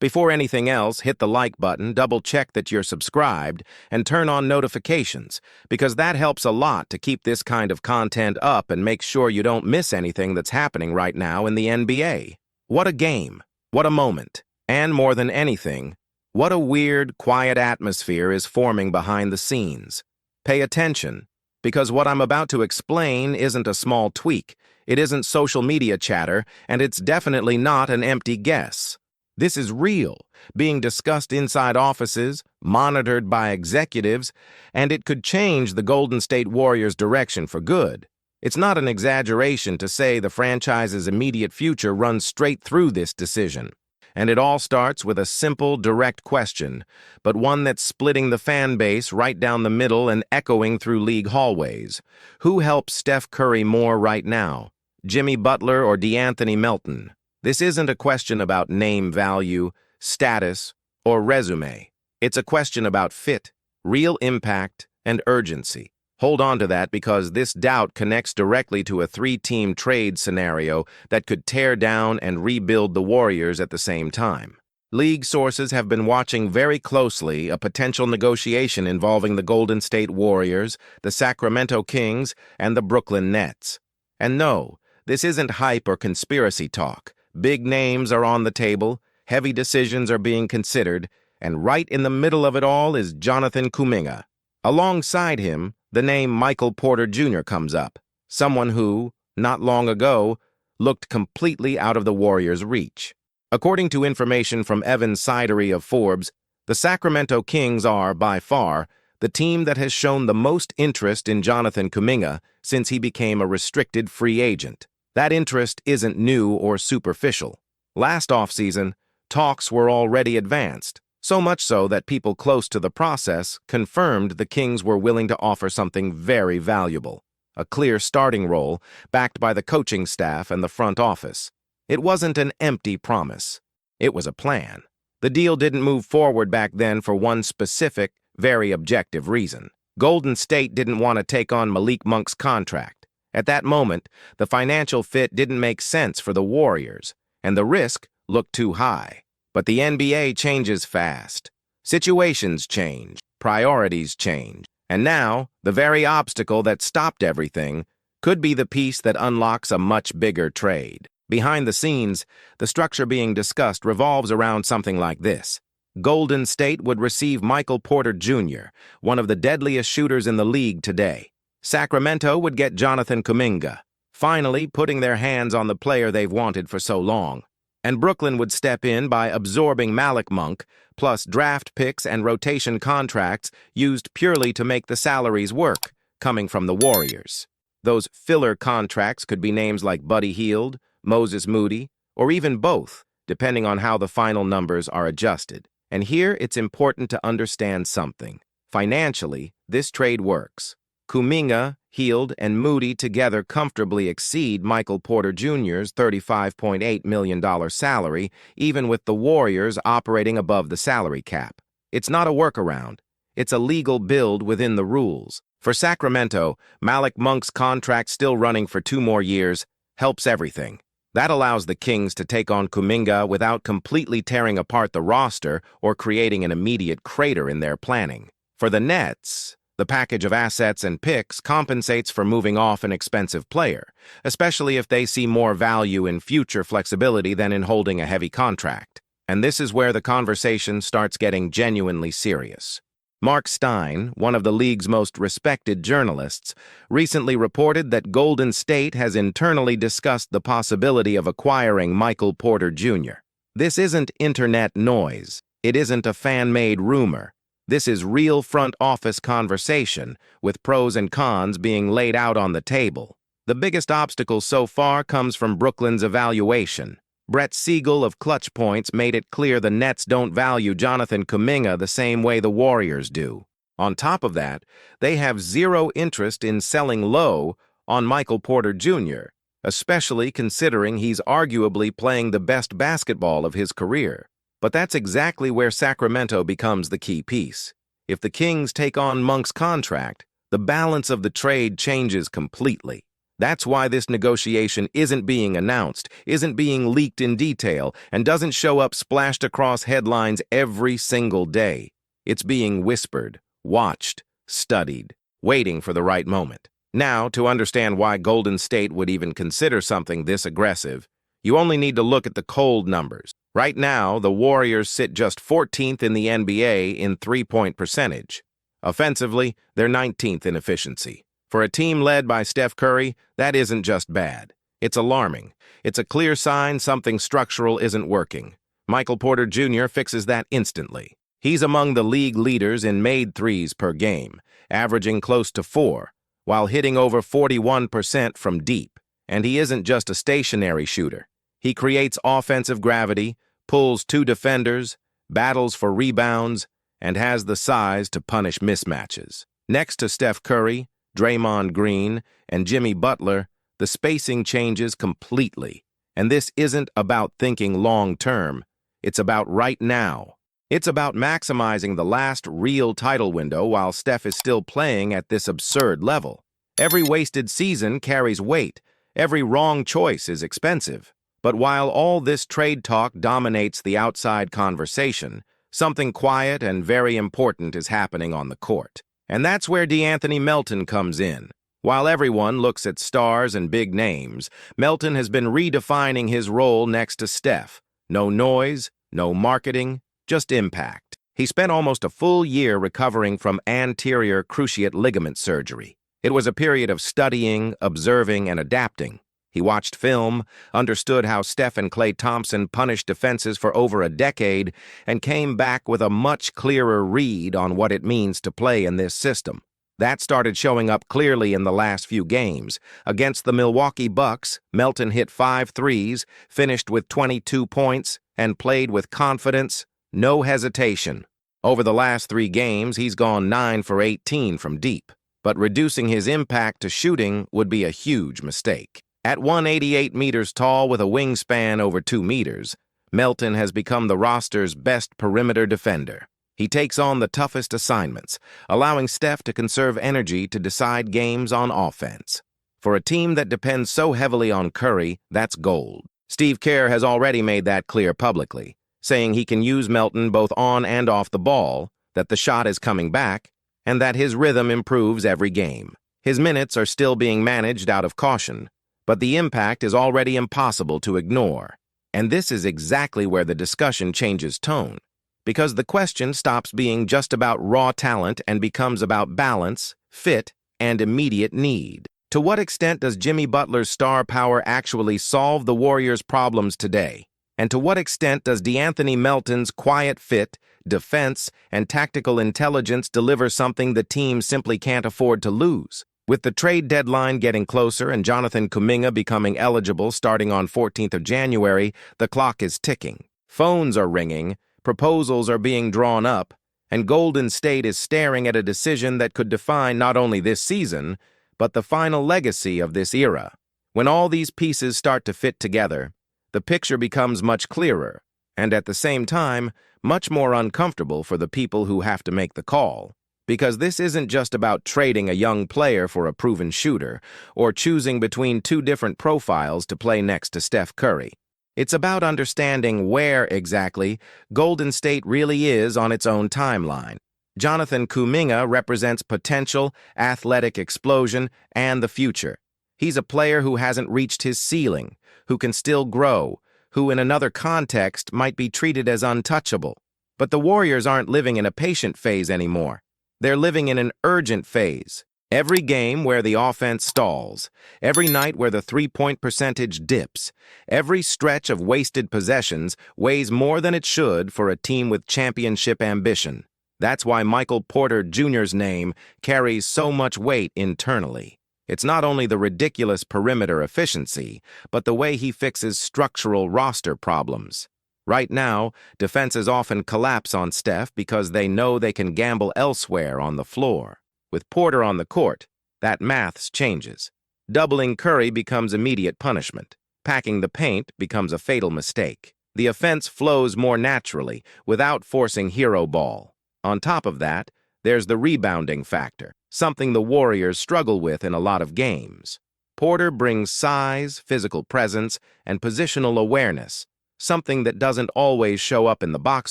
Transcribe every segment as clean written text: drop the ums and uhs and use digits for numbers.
Before anything else, hit the like button, double-check that you're subscribed, and turn on notifications, because that helps a lot to keep this kind of content up and make sure you don't miss anything that's happening right now in the NBA. What a game. What a moment. And more than anything, what a weird, quiet atmosphere is forming behind the scenes. Pay attention, because what I'm about to explain isn't a small tweak, it isn't social media chatter, and it's definitely not an empty guess. This is real, being discussed inside offices, monitored by executives, and it could change the Golden State Warriors' direction for good. It's not an exaggeration to say the franchise's immediate future runs straight through this decision. And it all starts with a simple, direct question, but one that's splitting the fan base right down the middle and echoing through league hallways. Who helps Steph Curry more right now? Jimmy Butler or DeAnthony Melton? This isn't a question about name value, status, or resume. It's a question about fit, real impact, and urgency. Hold on to that because this doubt connects directly to a three-team trade scenario that could tear down and rebuild the Warriors at the same time. League sources have been watching very closely a potential negotiation involving the Golden State Warriors, the Sacramento Kings, and the Brooklyn Nets. And no, this isn't hype or conspiracy talk. Big names are on the table, heavy decisions are being considered, and right in the middle of it all is Jonathan Kuminga. Alongside him, the name Michael Porter Jr. comes up, someone who, not long ago, looked completely out of the Warriors' reach. According to information from Evan Sidery of Forbes, the Sacramento Kings are, by far, the team that has shown the most interest in Jonathan Kuminga since he became a restricted free agent. That interest isn't new or superficial. Last offseason, talks were already advanced, so much so that people close to the process confirmed the Kings were willing to offer something very valuable, a clear starting role backed by the coaching staff and the front office. It wasn't an empty promise. It was a plan. The deal didn't move forward back then for one specific, very objective reason. Golden State didn't want to take on Malik Monk's contract. At that moment, the financial fit didn't make sense for the Warriors, and the risk looked too high. But the NBA changes fast. Situations change, priorities change, and now, the very obstacle that stopped everything could be the piece that unlocks a much bigger trade. Behind the scenes, the structure being discussed revolves around something like this. Golden State would receive Michael Porter Jr., one of the deadliest shooters in the league today. Sacramento would get Jonathan Kuminga, finally putting their hands on the player they've wanted for so long. And Brooklyn would step in by absorbing Malik Monk, plus draft picks and rotation contracts used purely to make the salaries work, coming from the Warriors. Those filler contracts could be names like Buddy Hield, Moses Moody, or even both, depending on how the final numbers are adjusted. And here it's important to understand something. Financially, this trade works. Kuminga, Hield, and Moody together comfortably exceed Michael Porter Jr.'s $35.8 million salary, even with the Warriors operating above the salary cap. It's not a workaround. It's a legal build within the rules. For Sacramento, Malik Monk's contract still running for 2 more years helps everything. That allows the Kings to take on Kuminga without completely tearing apart the roster or creating an immediate crater in their planning. For the Nets, the package of assets and picks compensates for moving off an expensive player, especially if they see more value in future flexibility than in holding a heavy contract. And this is where the conversation starts getting genuinely serious. Mark Stein, one of the league's most respected journalists, recently reported that Golden State has internally discussed the possibility of acquiring Michael Porter Jr. This isn't internet noise. It isn't a fan-made rumor. This is real front office conversation, with pros and cons being laid out on the table. The biggest obstacle so far comes from Brooklyn's evaluation. Brett Siegel of Clutch Points made it clear the Nets don't value Jonathan Kuminga the same way the Warriors do. On top of that, they have zero interest in selling low on Michael Porter Jr., especially considering he's arguably playing the best basketball of his career. But that's exactly where Sacramento becomes the key piece. If the Kings take on Monk's contract, the balance of the trade changes completely. That's why this negotiation isn't being announced, isn't being leaked in detail, and doesn't show up splashed across headlines every single day. It's being whispered, watched, studied, waiting for the right moment. Now, to understand why Golden State would even consider something this aggressive, you only need to look at the cold numbers. Right now, the Warriors sit just 14th in the NBA in three-point percentage. Offensively, they're 19th in efficiency. For a team led by Steph Curry, that isn't just bad. It's alarming. It's a clear sign something structural isn't working. Michael Porter Jr. fixes that instantly. He's among the league leaders in made threes per game, averaging close to 4, while hitting over 41% from deep. And he isn't just a stationary shooter. He creates offensive gravity, pulls two defenders, battles for rebounds, and has the size to punish mismatches. Next to Steph Curry, Draymond Green, and Jimmy Butler, the spacing changes completely. And this isn't about thinking long-term. It's about right now. It's about maximizing the last real title window while Steph is still playing at this absurd level. Every wasted season carries weight. Every wrong choice is expensive. But while all this trade talk dominates the outside conversation, something quiet and very important is happening on the court. And that's where DeAnthony Melton comes in. While everyone looks at stars and big names, Melton has been redefining his role next to Steph. No noise, no marketing, just impact. He spent almost a full year recovering from anterior cruciate ligament surgery. It was a period of studying, observing, and adapting. He watched film, understood how Steph and Klay Thompson punished defenses for over a decade, and came back with a much clearer read on what it means to play in this system. That started showing up clearly in the last few games. Against the Milwaukee Bucks, Melton hit 5 threes, finished with 22 points, and played with confidence, no hesitation. Over the last 3 games, he's gone 9 for 18 from deep. But reducing his impact to shooting would be a huge mistake. At 188 meters tall with a wingspan over 2 meters, Melton has become the roster's best perimeter defender. He takes on the toughest assignments, allowing Steph to conserve energy to decide games on offense. For a team that depends so heavily on Curry, that's gold. Steve Kerr has already made that clear publicly, saying he can use Melton both on and off the ball, that the shot is coming back, and that his rhythm improves every game. His minutes are still being managed out of caution, but the impact is already impossible to ignore. And this is exactly where the discussion changes tone, because the question stops being just about raw talent and becomes about balance, fit, and immediate need. To what extent does Jimmy Butler's star power actually solve the Warriors' problems today? And to what extent does DeAnthony Melton's quiet fit, defense, and tactical intelligence deliver something the team simply can't afford to lose? With the trade deadline getting closer and Jonathan Kuminga becoming eligible starting on 14th of January, the clock is ticking. Phones are ringing, proposals are being drawn up, and Golden State is staring at a decision that could define not only this season, but the final legacy of this era. When all these pieces start to fit together, the picture becomes much clearer, and at the same time, much more uncomfortable for the people who have to make the call. Because this isn't just about trading a young player for a proven shooter, or choosing between 2 different profiles to play next to Steph Curry. It's about understanding where exactly Golden State really is on its own timeline. Jonathan Kuminga represents potential, athletic explosion, and the future. He's a player who hasn't reached his ceiling, who can still grow, who in another context might be treated as untouchable. But the Warriors aren't living in a patient phase anymore. They're living in an urgent phase. Every game where the offense stalls, every night where the three-point percentage dips, every stretch of wasted possessions weighs more than it should for a team with championship ambition. That's why Michael Porter Jr.'s name carries so much weight internally. It's not only the ridiculous perimeter efficiency, but the way he fixes structural roster problems. Right now, defenses often collapse on Steph because they know they can gamble elsewhere on the floor. With Porter on the court, that maths changes. Doubling Curry becomes immediate punishment. Packing the paint becomes a fatal mistake. The offense flows more naturally, without forcing hero ball. On top of that, there's the rebounding factor, something the Warriors struggle with in a lot of games. Porter brings size, physical presence, and positional awareness, something that doesn't always show up in the box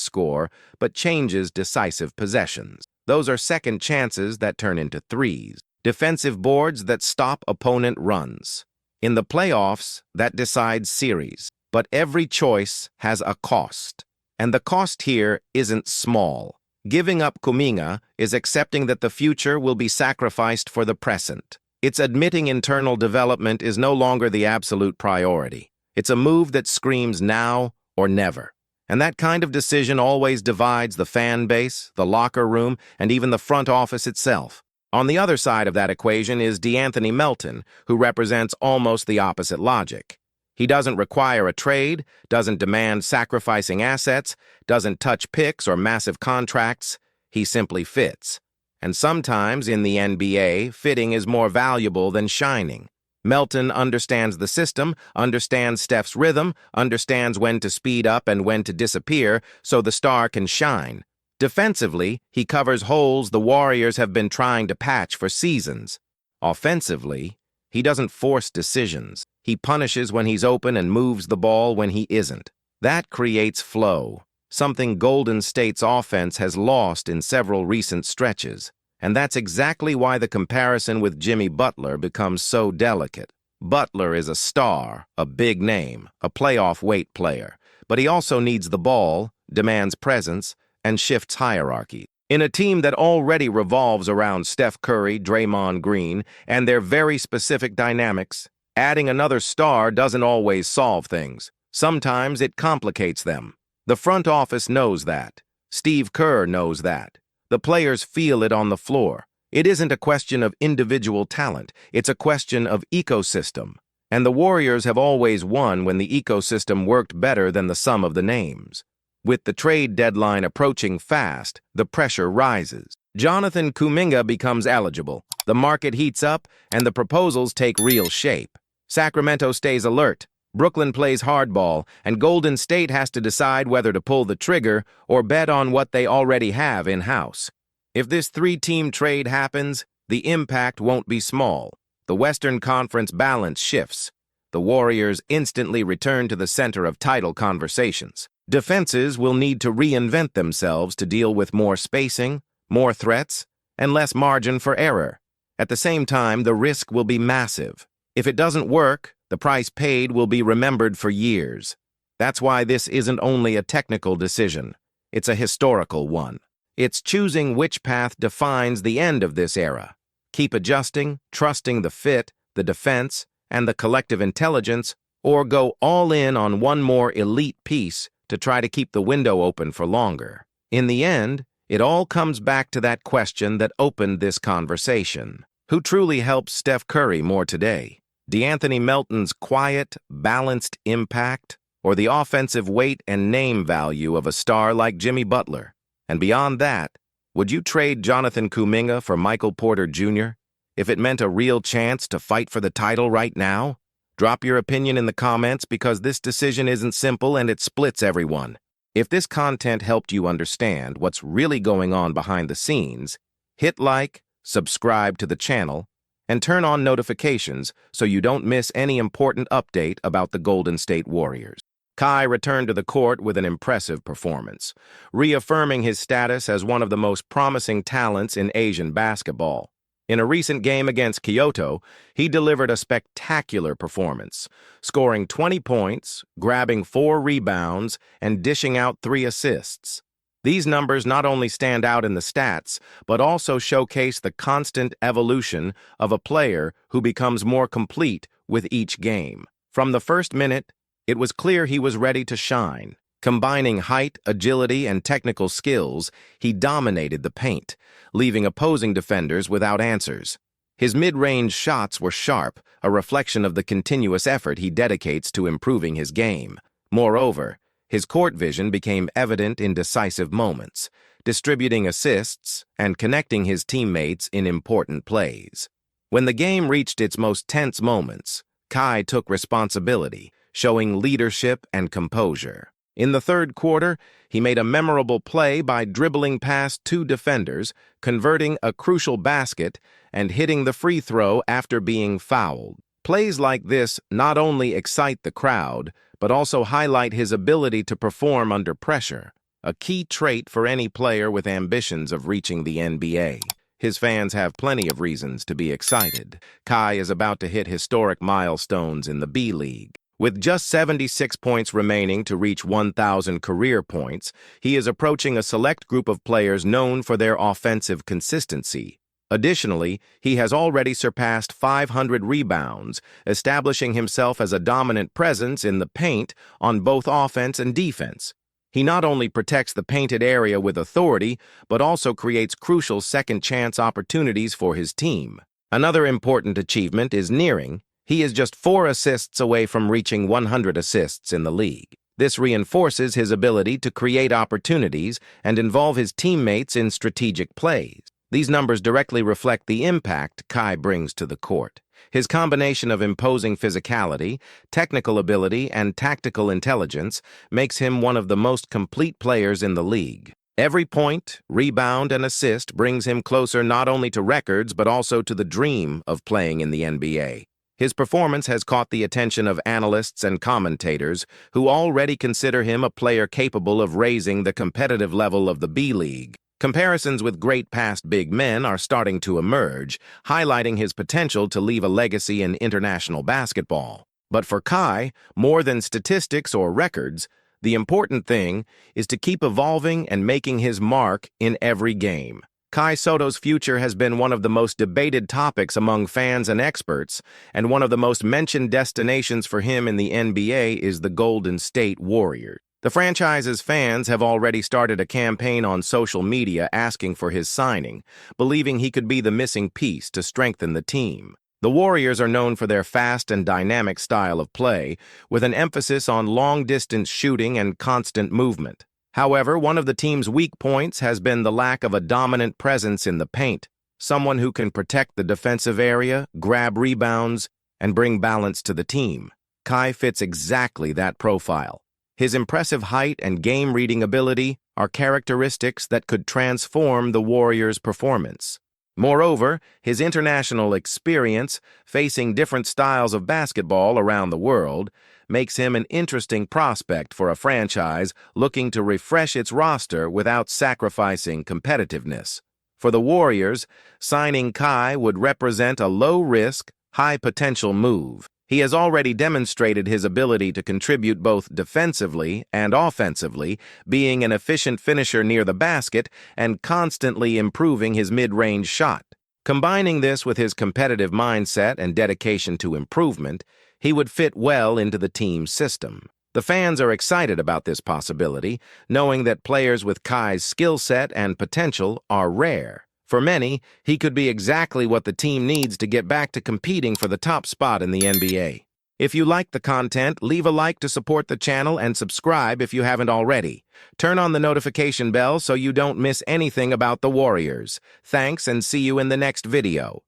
score, but changes decisive possessions. Those are second chances that turn into threes, defensive boards that stop opponent runs. In the playoffs, that decides series. But every choice has a cost. And the cost here isn't small. Giving up Kuminga is accepting that the future will be sacrificed for the present. It's admitting internal development is no longer the absolute priority. It's a move that screams now or never. And that kind of decision always divides the fan base, the locker room, and even the front office itself. On the other side of that equation is DeAnthony Melton, who represents almost the opposite logic. He doesn't require a trade, doesn't demand sacrificing assets, doesn't touch picks or massive contracts. He simply fits. And sometimes in the NBA, fitting is more valuable than shining. Melton understands the system, understands Steph's rhythm, understands when to speed up and when to disappear so the star can shine. Defensively, he covers holes the Warriors have been trying to patch for seasons. Offensively, he doesn't force decisions. He punishes when he's open and moves the ball when he isn't. That creates flow, something Golden State's offense has lost in several recent stretches. And that's exactly why the comparison with Jimmy Butler becomes so delicate. Butler is a star, a big name, a playoff weight player. But he also needs the ball, demands presence, and shifts hierarchy. In a team that already revolves around Steph Curry, Draymond Green, and their very specific dynamics, adding another star doesn't always solve things. Sometimes it complicates them. The front office knows that. Steve Kerr knows that. The players feel it on the floor. It isn't a question of individual talent. It's a question of ecosystem. And the Warriors have always won when the ecosystem worked better than the sum of the names. With the trade deadline approaching fast, the pressure rises. Jonathan Kuminga becomes eligible. The market heats up, and the proposals take real shape. Sacramento stays alert. Brooklyn plays hardball, and Golden State has to decide whether to pull the trigger or bet on what they already have in-house. If this three-team trade happens, the impact won't be small. The Western Conference balance shifts. The Warriors instantly return to the center of title conversations. Defenses will need to reinvent themselves to deal with more spacing, more threats, and less margin for error. At the same time, the risk will be massive. If it doesn't work, the price paid will be remembered for years. That's why this isn't only a technical decision. It's a historical one. It's choosing which path defines the end of this era. Keep adjusting, trusting the fit, the defense, and the collective intelligence, or go all in on one more elite piece to try to keep the window open for longer. In the end, it all comes back to that question that opened this conversation. Who truly helps Steph Curry more today? DeAnthony Melton's quiet, balanced impact, or the offensive weight and name value of a star like Jimmy Butler? And beyond that, would you trade Jonathan Kuminga for Michael Porter Jr. if it meant a real chance to fight for the title right now? Drop your opinion in the comments because this decision isn't simple and it splits everyone. If this content helped you understand what's really going on behind the scenes, hit like, subscribe to the channel, and turn on notifications so you don't miss any important update about the Golden State Warriors. Kai returned to the court with an impressive performance, reaffirming his status as one of the most promising talents in Asian basketball. In a recent game against Kyoto, he delivered a spectacular performance, scoring 20 points, grabbing 4 rebounds, and dishing out 3 assists. These numbers not only stand out in the stats, but also showcase the constant evolution of a player who becomes more complete with each game. From the first minute, it was clear he was ready to shine. Combining height, agility, and technical skills, he dominated the paint, leaving opposing defenders without answers. His mid-range shots were sharp, a reflection of the continuous effort he dedicates to improving his game. Moreover, his court vision became evident in decisive moments, distributing assists and connecting his teammates in important plays. When the game reached its most tense moments, Kai took responsibility, showing leadership and composure. In the third quarter, he made a memorable play by dribbling past 2 defenders, converting a crucial basket, and hitting the free throw after being fouled. Plays like this not only excite the crowd, but also highlight his ability to perform under pressure, a key trait for any player with ambitions of reaching the NBA. His fans have plenty of reasons to be excited. Kai is about to hit historic milestones in the B League. With just 76 points remaining to reach 1,000 career points, he is approaching a select group of players known for their offensive consistency. Additionally, he has already surpassed 500 rebounds, establishing himself as a dominant presence in the paint on both offense and defense. He not only protects the painted area with authority, but also creates crucial second-chance opportunities for his team. Another important achievement is nearing. He is just 4 assists away from reaching 100 assists in the league. This reinforces his ability to create opportunities and involve his teammates in strategic plays. These numbers directly reflect the impact Kai brings to the court. His combination of imposing physicality, technical ability, and tactical intelligence makes him one of the most complete players in the league. Every point, rebound, and assist brings him closer not only to records but also to the dream of playing in the NBA. His performance has caught the attention of analysts and commentators who already consider him a player capable of raising the competitive level of the B League. Comparisons with great past big men are starting to emerge, highlighting his potential to leave a legacy in international basketball. But for Kai, more than statistics or records, the important thing is to keep evolving and making his mark in every game. Kai Sotto's future has been one of the most debated topics among fans and experts, and one of the most mentioned destinations for him in the NBA is the Golden State Warriors. The franchise's fans have already started a campaign on social media asking for his signing, believing he could be the missing piece to strengthen the team. The Warriors are known for their fast and dynamic style of play, with an emphasis on long-distance shooting and constant movement. However, one of the team's weak points has been the lack of a dominant presence in the paint, someone who can protect the defensive area, grab rebounds, and bring balance to the team. Kai fits exactly that profile. His impressive height and game-reading ability are characteristics that could transform the Warriors' performance. Moreover, his international experience, facing different styles of basketball around the world, makes him an interesting prospect for a franchise looking to refresh its roster without sacrificing competitiveness. For the Warriors, signing Kai would represent a low-risk, high-potential move. He has already demonstrated his ability to contribute both defensively and offensively, being an efficient finisher near the basket and constantly improving his mid-range shot. Combining this with his competitive mindset and dedication to improvement, he would fit well into the team's system. The fans are excited about this possibility, knowing that players with Kai's skill set and potential are rare. For many, he could be exactly what the team needs to get back to competing for the top spot in the NBA. If you like the content, leave a like to support the channel and subscribe if you haven't already. Turn on the notification bell so you don't miss anything about the Warriors. Thanks, and see you in the next video.